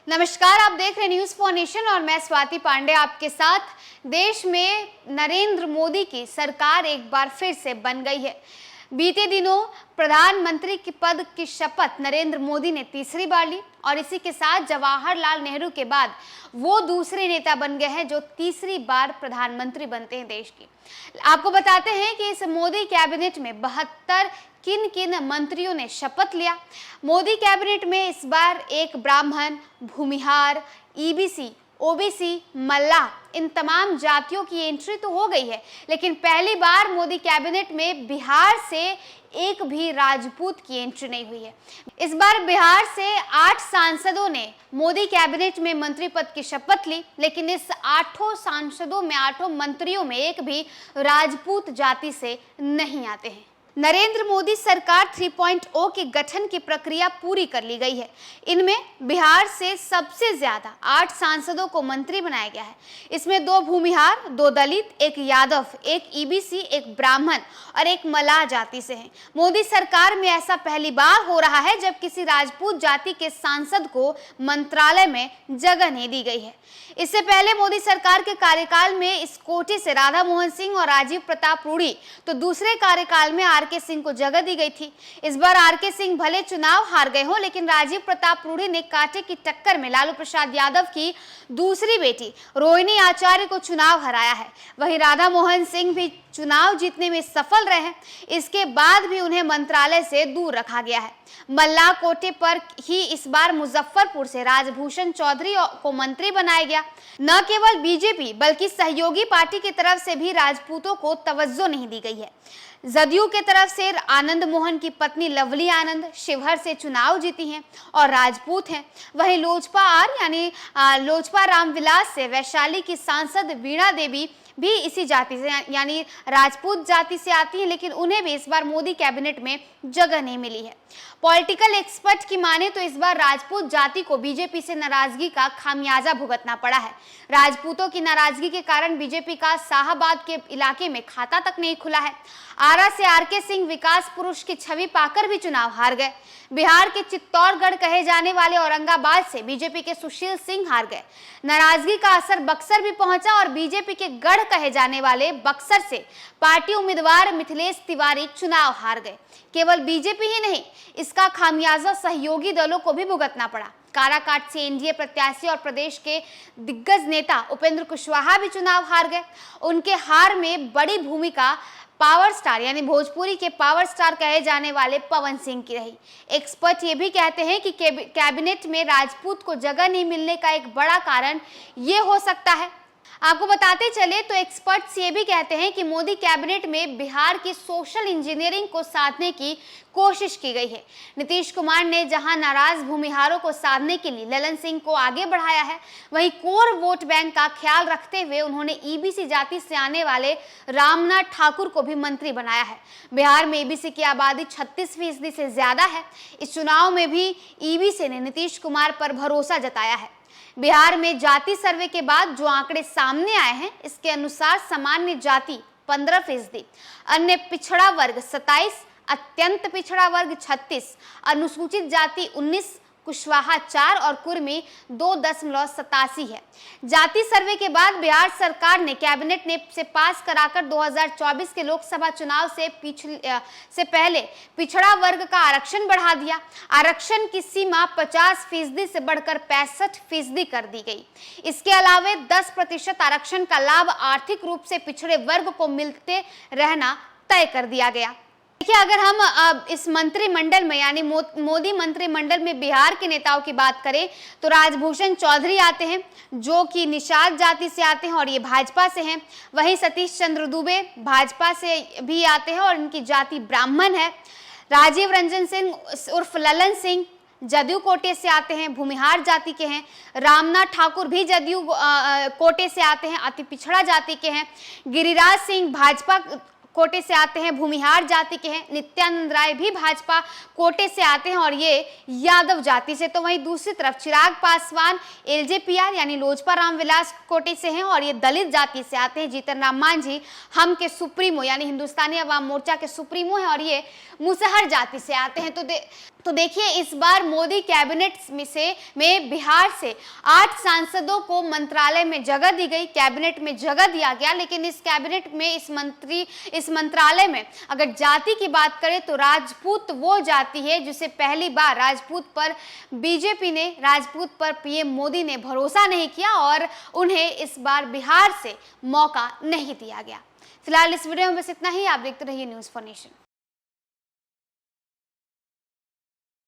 नमस्कार, आप देख रहे न्यूज फॉर नेशन और मैं स्वाति पांडे आपके साथ। देश में नरेंद्र मोदी की सरकार एक बार फिर से बन गई है। बीते दिनों प्रधानमंत्री के पद की शपथ नरेंद्र मोदी ने तीसरी बार ली और इसी के साथ जवाहरलाल नेहरू के बाद वो दूसरे नेता बन गए हैं जो तीसरी बार प्रधानमंत्री बनते हैं देश की। आपको बताते हैं कि इस मोदी कैबिनेट में 72 किन किन मंत्रियों ने शपथ लिया। मोदी कैबिनेट में इस बार एक ब्राह्मण, भूमिहार, ईबीसी, ओबीसी, मल्लाह इन तमाम जातियों की एंट्री तो हो गई है, लेकिन पहली बार मोदी कैबिनेट में बिहार से एक भी राजपूत की एंट्री नहीं हुई है। इस बार बिहार से 8 सांसदों ने मोदी कैबिनेट में मंत्री पद की शपथ ली, लेकिन इस 8 सांसदों में 8 मंत्रियों में एक भी राजपूत जाति से नहीं आते हैं। नरेंद्र मोदी सरकार 3.0 के गठन की प्रक्रिया पूरी कर ली गई है। इनमें बिहार से सबसे ज्यादा 8 सांसदों को मंत्री बनाया गया है। इसमें 2 भूमिहार, 2 दलित, 1 यादव, 1 ईबीसी, 1 ब्राह्मण और 1 मल्लाह जाति से हैं। मोदी सरकार में ऐसा पहली बार हो रहा है जब किसी राजपूत जाति के सांसद को मंत्रालय में जगह नहीं दी गई है। इससे पहले मोदी सरकार के कार्यकाल में इस कोटे से राधा मोहन सिंह और राजीव प्रताप रूडी, तो दूसरे कार्यकाल में आरके सिंह को जगह दी गई थी। इस बार आरके सिंह भले चुनाव हार गए हो, लेकिन राजीव प्रताप रूडी ने कांटे की टक्कर में लालू प्रसाद यादव की दूसरी बेटी रोहिणी आचार्य को चुनाव हराया है। वहीं राधा मोहन सिंह भी चुनाव जीतने में सफल रहे हैं। इसके बाद भी उन्हें मंत्रालय से दूर रखा गया है। मल्लाह कोटे पर ही इस बार मुजफ्फरपुर से राजभूषण चौधरी को मंत्री बनाया गया। न केवल बीजेपी बल्कि सहयोगी पार्टी की तरफ से भी राजपूतों को तवज्जो नहीं दी गई है। जदयू के तरफ से आनंद मोहन की पत्नी लवली आनंद शिवहर से चुनाव जीती हैं और राजपूत हैं। वहीं लोजपा यानी लोजपा रामविलास से वैशाली की सांसद वीणा देवी भी इसी जाति से यानी राजपूत जाति से आती हैं, लेकिन उन्हें भी इस बार मोदी कैबिनेट में जगह नहीं मिली है। पॉलिटिकल एक्सपर्ट की माने तो इस बार राजपूत जाति को बीजेपी से नाराजगी का खामियाजा भुगतना पड़ा है। राजपूतों की नाराजगी के कारण बीजेपी का शाहबाद के इलाके में खाता तक नहीं खुला है। आरा से आरके सिंह विकास पुरुष की छवि पाकर भी चुनाव हार गए। बिहार के चित्तौड़गढ़ कहे जाने वाले औरंगाबाद से बीजेपी के सुशील सिंह हार गए। नाराजगी का असर बक्सर भी पहुंचा और बीजेपी के गढ़ कहे जाने वाले बक्सर से पार्टी उम्मीदवार मिथिलेश तिवारी चुनाव हार गए। केवल बीजेपी ही नहीं, इसका खामियाजा सहयोगी दलों को भी भुगतना पड़ा। काराकाट से एनडीए प्रत्याशी और प्रदेश के दिग्गज नेता उपेंद्र कुशवाहा भी चुनाव हार गए। उनके हार में बड़ी भूमिका पावर स्टार यानी भोजपुरी के पावर स्टार कहे जाने वाले पवन सिंह की रही। एक्सपर्ट ये भी कहते हैं कि कैबिनेट में राजपूत को जगह नहीं मिलने का एक बड़ा कारण ये हो सकता है। आपको बताते चले तो एक्सपर्ट्स ये भी कहते हैं कि मोदी कैबिनेट में बिहार की सोशल इंजीनियरिंग को साधने की कोशिश की गई है। नीतीश कुमार ने जहां नाराज भूमिहारों को साधने के लिए ललन सिंह को आगे बढ़ाया है, वहीं कोर वोट बैंक का ख्याल रखते हुए उन्होंने ईबीसी जाति से आने वाले रामनाथ ठाकुर को भी मंत्री बनाया है। बिहार में ईबीसी की आबादी 36% से ज्यादा है। इस चुनाव में भी ईबीसी ने नीतीश कुमार पर भरोसा जताया है। बिहार में जाति सर्वे के बाद जो आंकड़े सामने आए हैं, इसके अनुसार सामान्य जाति 15%, अन्य पिछड़ा वर्ग 27, अत्यंत पिछड़ा वर्ग 36, अनुसूचित जाति 19, कुशवाहा 4 और कुर्मी 2.87 है। जाति सर्वे के बाद बिहार सरकार ने कैबिनेट ने से पास कराकर 2024 के लोकसभा चुनाव से पहले पिछड़ा वर्ग का आरक्षण बढ़ा दिया। आरक्षण की सीमा 50% से बढ़कर 65% कर दी गई। इसके अलावा 10% आरक्षण का लाभ आर्थिक रूप से पिछड़े वर्ग को मिलते रहना तय कर दिया गया। देखिए, अगर हम इस मंत्रिमंडल में यानी मोदी मंत्रिमंडल में बिहार के नेताओं की बात करें तो राजभूषण चौधरी आते हैं जो कि निषाद जाति से आते हैं और ये भाजपा से हैं। वहीं सतीश चंद्र दुबे भाजपा से भी आते हैं और इनकी जाति ब्राह्मण है। राजीव रंजन सिंह उर्फ ललन सिंह जदयू कोटे से आते हैं, भूमिहार जाति के हैं। रामनाथ ठाकुर भी जदयू कोटे से आते हैं, अति पिछड़ा जाति के हैं। गिरिराज सिंह भाजपा कोटे से आते हैं, भूमिहार जाति के हैं। नित्यानंद राय भी भाजपा कोटे से आते हैं और ये यादव जाति से। तो वहीं दूसरी तरफ चिराग पासवान एलजेपीआर यानी लोजपा रामविलास कोटे से हैं और ये दलित जाति से आते हैं। जीतन राम मांझी हम के सुप्रीमो यानी हिंदुस्तानी अवाम मोर्चा के सुप्रीमो हैं और ये मुसहर जाति से आते हैं। तो देखिए, इस बार मोदी कैबिनेट में बिहार से 8 सांसदों को मंत्रालय में जगह दी गई, कैबिनेट में जगह दिया गया। लेकिन इस कैबिनेट में इस मंत्रालय में अगर जाति की बात करें तो राजपूत वो जाति है जिसे पहली बार बीजेपी ने राजपूत पर पीएम मोदी ने भरोसा नहीं किया और उन्हें इस बार बिहार से मौका नहीं दिया गया। फिलहाल इस वीडियो में बस इतना ही। आप देखते रहिए न्यूज़ फॉर नेशन।